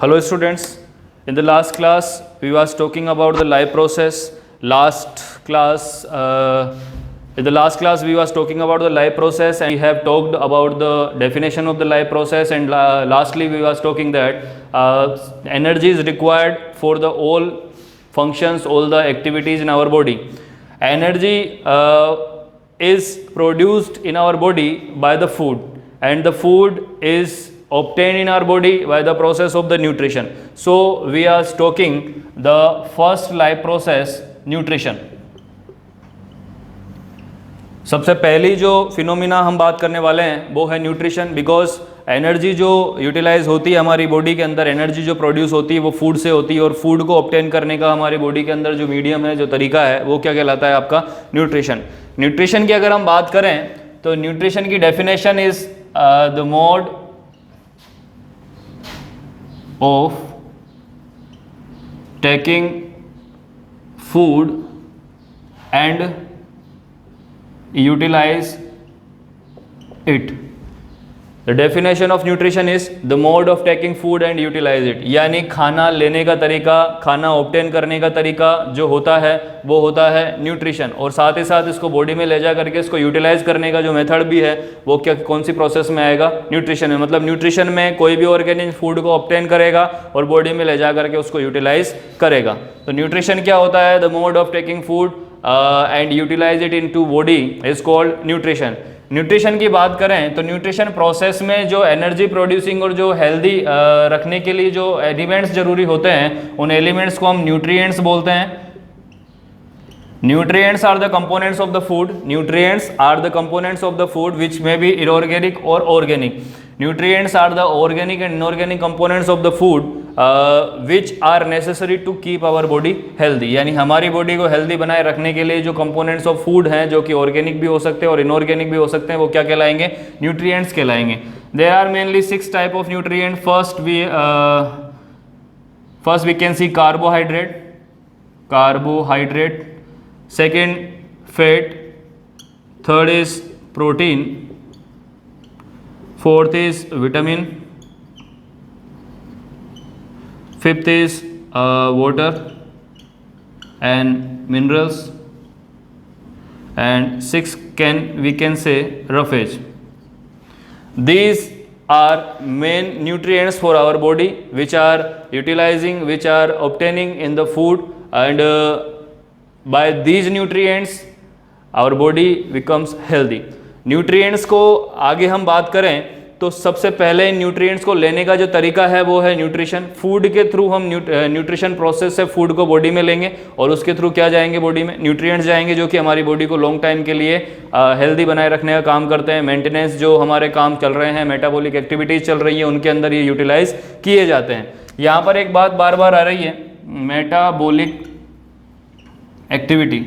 Hello students, in the last class we was talking about the life process. In the last class we was talking about the life process and we have talked about the definition of the life process, and lastly we was talking that energy is required for the all functions, all the activities in our body. Energy is produced in our body by the food, and the food is obtained in our body by the process of the nutrition. So we are talking the first life process, nutrition. सबसे पहली जो phenomena हम बात करने वाले हैं वो है न्यूट्रिशन, बिकॉज एनर्जी जो यूटिलाइज होती है हमारी बॉडी के अंदर, एनर्जी जो प्रोड्यूस होती है वो फूड से होती है, और फूड को ऑब्टेन करने का हमारी बॉडी के अंदर जो मीडियम है, जो तरीका है, वो क्या कहलाता है आपका न्यूट्रिशन. न्यूट्रिशन की अगर हम बात करें तो न्यूट्रिशन की definition is the mode of taking food and utilize it. The definition of nutrition is the mode of taking food and utilize it. यानी खाना लेने का तरीका, खाना ऑब्टेन करने का तरीका जो होता है वो होता है न्यूट्रिशन, और साथ ही साथ इसको बॉडी में ले जा करके इसको यूटिलाइज करने का जो मेथड भी है वो क्या, कौन सी प्रोसेस में आएगा, न्यूट्रिशन में. मतलब न्यूट्रिशन में कोई भी ऑर्गेनिक फूड को ऑब्टेन करेगा और बॉडी में ले जा करके उसको यूटिलाइज करेगा. तो न्यूट्रिशन क्या होता है, the mode of taking food and utilize it into body is called nutrition. Nutrition की बात करें तो न्यूट्रिशन प्रोसेस में जो एनर्जी प्रोड्यूसिंग और जो हेल्दी रखने के लिए जो एलिमेंट्स जरूरी होते हैं उन एलिमेंट्स को हम न्यूट्रिएंट्स बोलते हैं. Nutrients are the components of the food. Nutrients are the components of the food which may be inorganic or organic. Nutrients are the organic and inorganic components of the food which are necessary to keep our body healthy. यानी हमारी body को healthy बनाए रखने के लिए जो components of food हैं, जो कि ऑर्गेनिक भी हो सकते हैं और इनऑर्गेनिक भी हो सकते हैं, वो क्या कहलाएंगे, न्यूट्रिएंट्स कहलाएंगे. There are mainly 6 type of nutrient. First we can see carbohydrate. Second fat. Third is protein. Fourth is vitamin. Fifth is water and minerals. And sixth we can say roughage. These are main nutrients for our body which are obtaining in the food, and by these nutrients our body becomes healthy. Nutrients को आगे हम बात करें तो सबसे पहले nutrients को लेने का जो तरीका है वो है न्यूट्रिशन. फूड के थ्रू हम न्यूट्रिशन प्रोसेस से फूड को बॉडी में लेंगे और उसके थ्रू क्या जाएंगे, बॉडी में न्यूट्रिएंट्स जाएंगे जो कि हमारी बॉडी को लॉन्ग टाइम के लिए हेल्दी बनाए रखने का काम करते हैं. मेंटेनेंस जो हमारे काम चल रहे हैं, मेटाबॉलिक एक्टिविटीज़ चल रही है, उनके अंदर ये यूटिलाइज किए जाते हैं. यहाँ पर एक बात बार बार आ रही है, मेटाबॉलिक एक्टिविटी.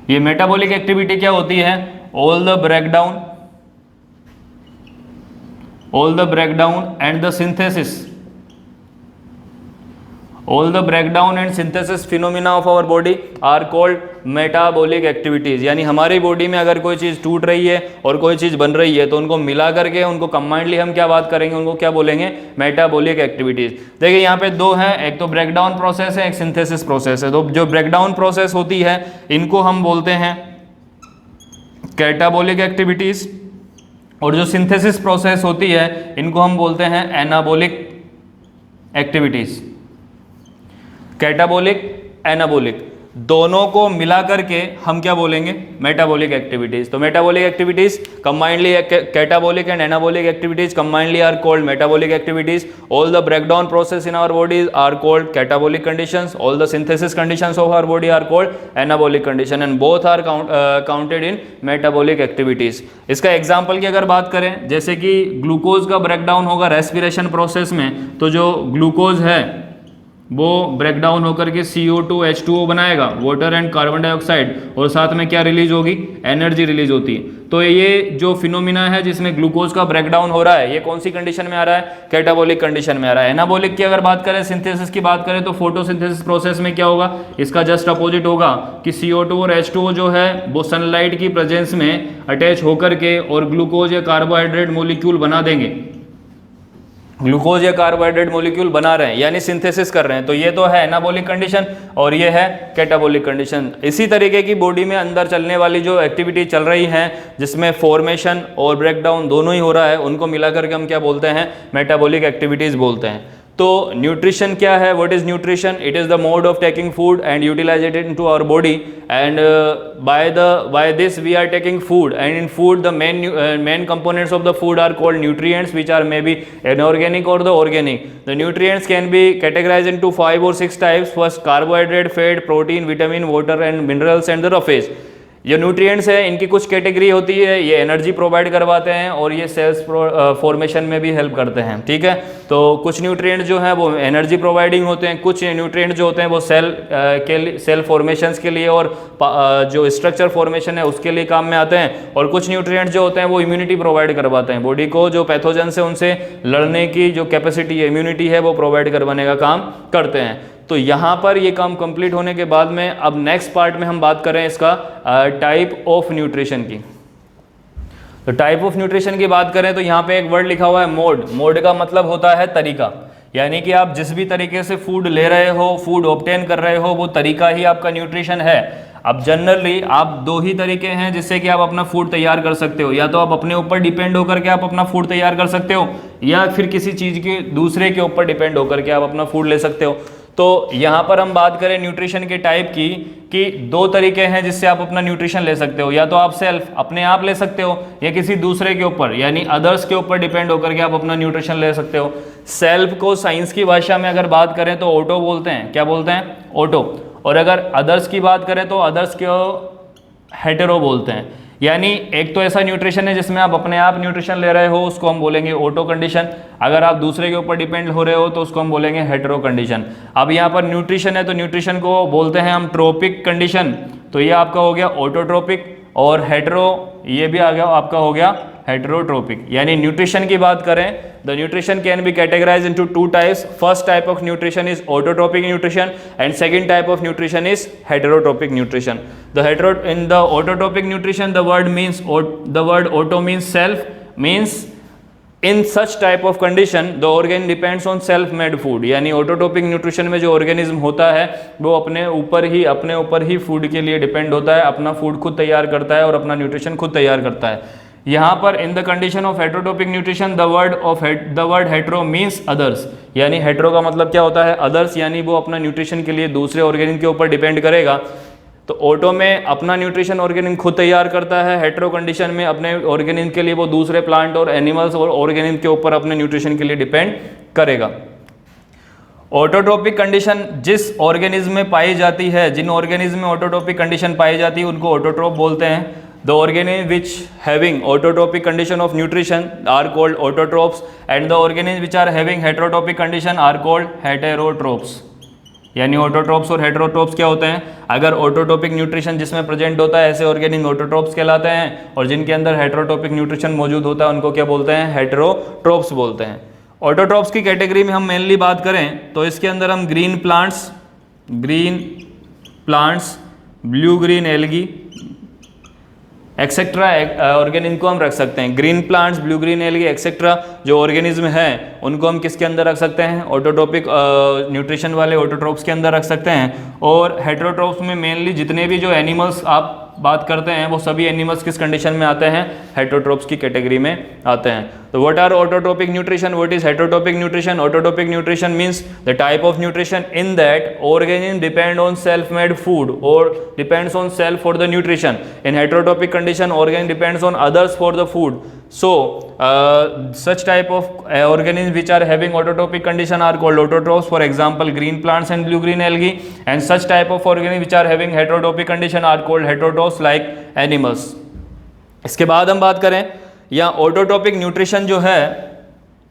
ये मेटाबॉलिक एक्टिविटी क्या होती है, all the breakdown and the synthesis phenomena of our body are called metabolic activities. यानी हमारी बॉडी में अगर कोई चीज़ टूट रही है और कोई चीज़ बन रही है तो उनको मिला करके उनको कंबाइंडली हम क्या बात करेंगे, उनको क्या बोलेंगे, मेटाबॉलिक एक्टिविटीज़. देखिए यहाँ पे 2 हैं, एक तो ब्रेकडाउन प्रोसेस है, एक सिंथेसिस प्रोसेस है. तो जो ब्रेकडाउन प्रोसेस होती है इनको हम बोलते हैं कैटाबॉलिक एक्टिविटीज, और जो सिंथेसिस प्रोसेस होती है इनको हम बोलते हैं एनाबॉलिक एक्टिविटीज. कैटाबॉलिक, एनाबॉलिक दोनों को मिला करके हम क्या बोलेंगे, मेटाबॉलिक एक्टिविटीज. तो metabolic activities combinedly, catabolic and anabolic activities combinedly are called metabolic activities. All the breakdown process in our body are called catabolic conditions. All the synthesis conditions of our body are called anabolic condition, and both are counted in metabolic activities. इसका example की अगर बात करें, जैसे कि glucose का breakdown होगा respiration process में, तो जो ग्लूकोज है वो ब्रेकडाउन होकर के CO2 H2O बनाएगा, वाटर एंड कार्बन डाइऑक्साइड, और साथ में क्या रिलीज होगी, एनर्जी रिलीज होती है. तो ये जो फिनोमिना है जिसमें ग्लूकोज का ब्रेकडाउन हो रहा है, ये कौन सी कंडीशन में आ रहा है, कैटाबॉलिक कंडीशन में आ रहा है. एनाबॉलिक की अगर बात करें, सिंथेसिस की बात करें, तो फोटोसिंथेसिस प्रोसेस में क्या होगा, इसका जस्ट अपोजिट होगा कि CO2 और H2O जो है वो सनलाइट की प्रेजेंस में अटैच होकर के और ग्लूकोज या कार्बोहाइड्रेट मोलिक्यूल बना देंगे. ग्लूकोज या कार्बोहाइड्रेट मॉलिक्यूल बना रहे हैं यानी सिंथेसिस कर रहे हैं, तो ये तो है एनाबॉलिक कंडीशन और ये है कैटाबॉलिक कंडीशन। इसी तरीके की बॉडी में अंदर चलने वाली जो एक्टिविटी चल रही हैं जिसमें फॉर्मेशन और ब्रेकडाउन दोनों ही हो रहा है, उनको मिलाकर के हम क्या बोलते हैं, मेटाबॉलिक एक्टिविटीज़ बोलते हैं। तो न्यूट्रिशन क्या है, what is nutrition? It is the mode of taking food and utilize it into our body and by this we are taking food and in food the main components of the food are called nutrients which are maybe inorganic or the organic. The nutrients can be categorized into 5 or 6 types. First, carbohydrate, fat, protein, vitamin, water and minerals and the roughage. ये nutrients है, इनकी कुछ category होती है, ये energy provide करवाते हैं और ये सेल्स फॉर्मेशन में भी हेल्प करते हैं, ठीक है। तो कुछ न्यूट्रिएंट्स जो हैं वो एनर्जी प्रोवाइडिंग होते हैं, कुछ न्यूट्रिएंट्स जो होते हैं वो सेल फॉर्मेशंस के लिए और जो स्ट्रक्चर फॉर्मेशन है उसके लिए काम में आते हैं, और कुछ न्यूट्रिएंट्स जो होते हैं वो इम्यूनिटी प्रोवाइड करवाते हैं, बॉडी को जो पैथोजन से उनसे लड़ने की जो कैपेसिटी है, इम्यूनिटी है, वो प्रोवाइड करवाने का काम करते हैं। तो यहाँ पर ये काम कंप्लीट होने के बाद में अब नेक्स्ट पार्ट में हम बात करें इसका टाइप ऑफ न्यूट्रिशन की। तो टाइप ऑफ न्यूट्रिशन की बात करें तो यहाँ पे एक वर्ड लिखा हुआ है मोड। मोड का मतलब होता है तरीका, यानी कि आप जिस भी तरीके से फूड ले रहे हो, फूड ऑब्टेन कर रहे हो, वो तरीका ही आपका न्यूट्रिशन है। अब जनरली आप दो ही तरीके हैं जिससे कि आप अपना फूड तैयार कर सकते हो, या तो आप अपने ऊपर डिपेंड होकर के आप अपना फूड तैयार कर सकते हो, या फिर किसी चीज़ के दूसरे के ऊपर डिपेंड होकर के आप अपना फूड ले सकते हो। तो यहाँ पर हम बात करें न्यूट्रिशन के टाइप की कि दो तरीके हैं जिससे आप अपना न्यूट्रिशन ले सकते हो, या तो आप सेल्फ अपने आप ले सकते हो, या किसी दूसरे के ऊपर यानी अदर्स के ऊपर डिपेंड होकर के आप अपना न्यूट्रिशन ले सकते हो। सेल्फ को साइंस की भाषा में अगर बात करें तो ऑटो बोलते हैं, क्या बोलते हैं? ऑटो। और अगर अदर्स की बात करें तो अदर्स को हेटेरो बोलते हैं। यानी एक तो ऐसा न्यूट्रिशन है जिसमें आप अपने आप न्यूट्रिशन ले रहे हो, उसको हम बोलेंगे ऑटो कंडीशन। अगर आप दूसरे के ऊपर डिपेंड हो रहे हो तो उसको हम बोलेंगे हेटेरो कंडीशन। अब यहाँ पर न्यूट्रिशन है तो न्यूट्रिशन को बोलते हैं हम ट्रोपिक कंडीशन, तो ये आपका हो गया ऑटोट्रोपिक, और हेटेरो ये भी आ गया आपका हो गया हेटेरोट्रोपिक। यानी न्यूट्रिशन की बात करें, the nutrition can be categorised into two types. First type of nutrition is autotropic nutrition and second type of nutrition is heterotropic nutrition. In the autotropic nutrition, the word auto means self, means in such type of condition the organ depends on self made food। यानी autotrophic nutrition में जो organism होता है वो अपने ऊपर ही food के लिए डिपेंड होता है, अपना फूड खुद तैयार करता है और अपना न्यूट्रिशन खुद तैयार करता है। यहाँ पर in the condition of heterotropic nutrition the word hetero means others. यानी हेटेरो का मतलब क्या होता है? अदर्स, यानी वो अपना न्यूट्रिशन के लिए दूसरे ऑर्गेनिज्म के ऊपर डिपेंड करेगा। तो ऑटो में अपना न्यूट्रिशन ऑर्गेनिज्म खुद तैयार करता है, हेटेरो कंडीशन में अपने ऑर्गेनिज्म के लिए वो दूसरे प्लांट और एनिमल्स और ऑर्गेनिज्म के ऊपर अपने न्यूट्रिशन के लिए डिपेंड करेगा। ऑटोट्रोपिक कंडीशन जिस ऑर्गेनिज्म में पाई जाती है, जिन ऑर्गेनिज्म में ऑटोट्रोपिक कंडीशन पाई जाती है उनको ऑटोट्रोप बोलते हैं। The organisms which having autotropic condition of nutrition are called autotrophs and the organisms which are having heterotropic condition are called heterotrophs। यानी ऑटोट्रोप्स और हेटेरोट्रोप्स क्या होते हैं? अगर ऑटोट्रोपिक न्यूट्रिशन जिसमें प्रेजेंट होता है ऐसे ऑर्गेनिज्म ऑटोट्रोप्स कहलाते हैं, और जिनके अंदर हेटेरोट्रोपिक न्यूट्रिशन मौजूद होता है उनको क्या बोलते हैं? हेटेरोट्रोप्स बोलते हैं। ऑटोट्रोप्स की कैटेगरी में हम मेनली बात करें तो इसके अंदर हम green plants, blue green algae etcetera organism को हम रख सकते हैं। Green plants, blue green algae etcetera जो ऑर्गेनिज्म है उनको हम किसके अंदर रख सकते हैं? ऑटोट्रोपिक न्यूट्रिशन वाले ऑटोट्रोप्स के अंदर रख सकते हैं। और हेटेरोट्रोप्स में मेनली जितने भी जो एनिमल्स आप बात करते हैं वो सभी एनिमल्स किस कंडीशन में आते हैं? हेटेरोट्रोप्स की कैटेगरी में आते हैं। तो what are autotropic nutrition, what is heterotropic nutrition? Autotropic nutrition means the type of nutrition in that organism depend on self made food और depends on self for the nutrition. In heterotropic condition organism depends on others for the food. So such type of organisms which are having autotropic condition are called autotrophs, for example green plants and blue green algae, and such type of organisms which are having heterotropic condition are called heterotrophs like animals। इसके बाद हम बात करें या autotrophic nutrition जो है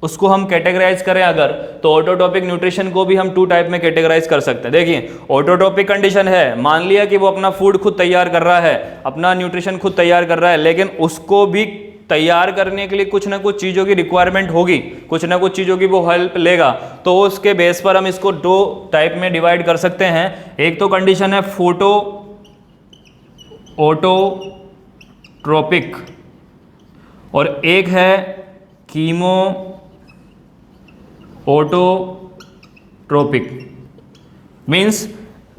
उसको हम कैटेगराइज करें अगर, तो ऑटोट्रोपिक न्यूट्रिशन को भी हम टू टाइप में कैटेगराइज कर सकते हैं। देखिए ऑटोट्रोपिक कंडीशन है, मान लिया कि वो अपना फूड खुद तैयार कर रहा है, अपना न्यूट्रिशन खुद तैयार कर रहा है, लेकिन उसको भी तैयार करने के लिए कुछ ना कुछ चीज़ों की रिक्वायरमेंट होगी, कुछ ना कुछ चीज़ों की वो हेल्प लेगा। तो उसके बेस पर हम इसको दो टाइप में डिवाइड कर सकते हैं। एक तो कंडीशन है ऑटोट्रोपिक और एक है autotropic means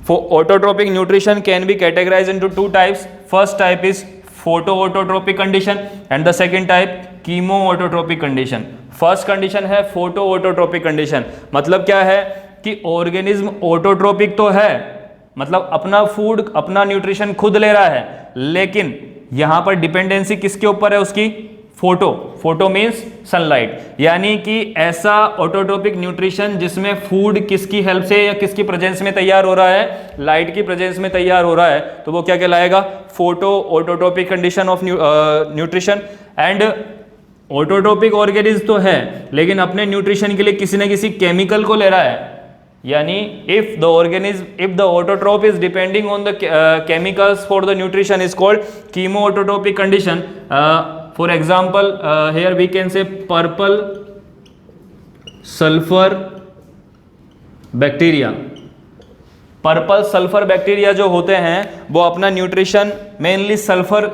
for autotropic nutrition can be categorized into two types. First type is photoautotropic condition and the second type chemoautotropic condition. First condition है फोटोऑटोट्रोपिक कंडीशन, मतलब क्या है कि ऑर्गेनिज्म ऑटोट्रोपिक तो है, मतलब अपना फूड अपना न्यूट्रिशन खुद ले रहा है, लेकिन यहां पर डिपेंडेंसी किसके ऊपर है उसकी, फोटो मीन्स सनलाइट, यानी कि ऐसा ऑटोट्रोपिक न्यूट्रिशन जिसमें फूड किसकी हेल्प से या किसकी प्रेजेंस में तैयार हो रहा है, लाइट की प्रेजेंस में तैयार हो रहा है, तो वो क्या कहलाएगा, photo autotrophic condition of nutrition. And autotrophic organism तो है लेकिन अपने न्यूट्रिशन के लिए किसी न किसी केमिकल को ले रहा है, यानी if the autotrope is depending on the chemicals for the nutrition is called chemoautotropic condition. For example, here we can say purple sulfur bacteria. Purple sulphur bacteria जो होते हैं वो अपना न्यूट्रिशन मेनली सल्फर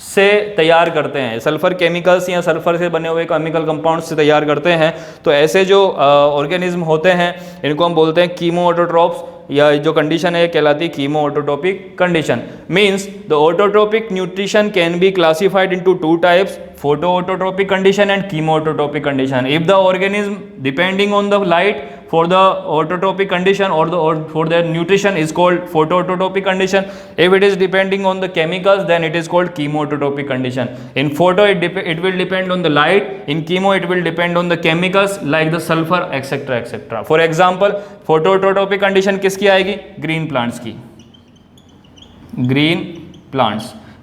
से तैयार करते हैं, सल्फर केमिकल्स या सल्फर से बने हुए केमिकल कंपाउंड्स से तैयार करते हैं। तो ऐसे जो ऑर्गेनिज्म होते हैं इनको हम बोलते हैं कीमोऑटोट्रोप्स, या जो कंडीशन है ये कहलाती है chemoautotropic condition. Means the autotropic nutrition can be classified into two types, photoautotropic condition and chemoautotropic condition. If the organism depending on the light for the autotropic condition or for their nutrition is called photoautotropic condition. If it is depending on the chemicals then it is called chemoautotropic condition. In photo it will depend on the light, in chemo it will depend on the chemicals like the sulfur etc etc. For example photoautotropic condition किसकी आएगी, green plants की,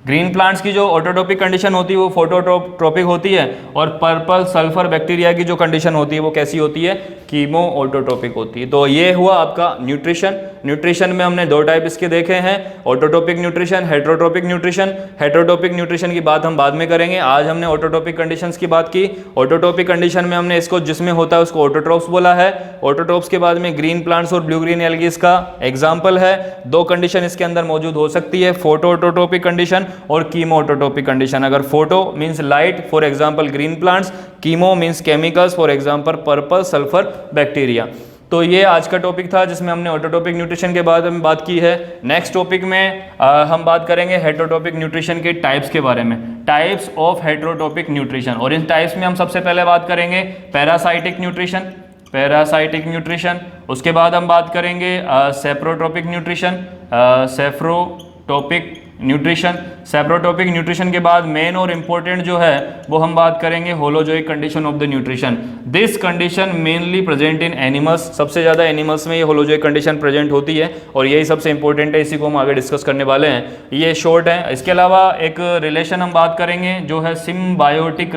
green plants की जो autotrophic condition होती है वो phototropic होती है, और पर्पल सल्फर बैक्टीरिया की जो कंडीशन होती है वो कैसी होती है, कीमो ऑटोट्रोपिक होती है। तो ये हुआ आपका न्यूट्रिशन में हमने दो टाइप इसके देखे हैं, autotrophic nutrition, heterotrophic nutrition. Heterotrophic nutrition की बात हम बाद में करेंगे, आज हमने ऑटोट्रोपिक कंडीशंस की बात की। ऑटोट्रोपिक कंडीशन में हमने इसको जिसमें होता है उसको ऑटोट्रोप्स बोला है। ऑटोट्रोप्स के बाद में ग्रीन प्लांट्स और ब्लू ग्रीन एल्गी इसका एग्जाम्पल है। दो कंडीशन इसके अंदर मौजूद हो सकती है, फोटो ऑटोट्रोपिक कंडीशन और कीमो ऑटोट्रोपिक कंडीशन। अगर photo means light for example green plants, chemo means chemicals for example purple sulphur bacteria. तो ये आज का टॉपिक था जिसमें हमने ऑटोट्रोपिक न्यूट्रिशन के बारे में बात की है। नेक्स्ट टॉपिक में हम बात करेंगे हेट्रोट्रोपिक न्यूट्रिशन के टाइप्स के बारे में, टाइप्स ऑफ हेट्रोट्रोपिक न्यूट्रिशन। और इन टाइप्स में हम सबसे पहले बात करेंगे पैरासाइटिक न्यूट्रिशन, उसके बाद हम बात करेंगे सेप्रोट्रोपिक न्यूट्रिशन, सेप्रोट्रोपिक न्यूट्रिशन के बाद मेन और इंपॉर्टेंट जो है वो हम बात करेंगे holozoic condition of the nutrition. This condition mainly present in animals, सबसे ज़्यादा एनिमल्स में ये होलोजोइक कंडीशन प्रेजेंट होती है और यही सबसे इंपॉर्टेंट है, इसी को हम आगे डिस्कस करने वाले हैं। ये शॉर्ट है। इसके अलावा एक रिलेशन हम बात करेंगे जो है सिम्बायोटिक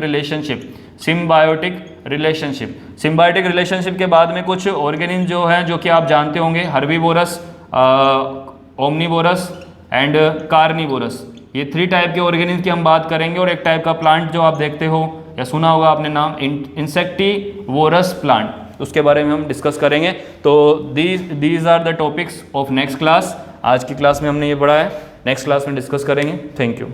रिलेशनशिप के बाद में कुछ ऑर्गेनिज्म जो हैं जो कि आप जानते होंगे, हर्बीवोरस, ओमनीवोरस एंड कार्निवोरस। ये 3 टाइप के ऑर्गेनिज्म की हम बात करेंगे। और एक टाइप का प्लांट जो आप देखते हो या सुना होगा आपने नाम, इंसेक्टिवोरस प्लांट, उसके बारे में हम डिस्कस करेंगे। तो these are the topics of next class. आज की क्लास में हमने ये पढ़ा है, नेक्स्ट क्लास में डिस्कस करेंगे। Thank you.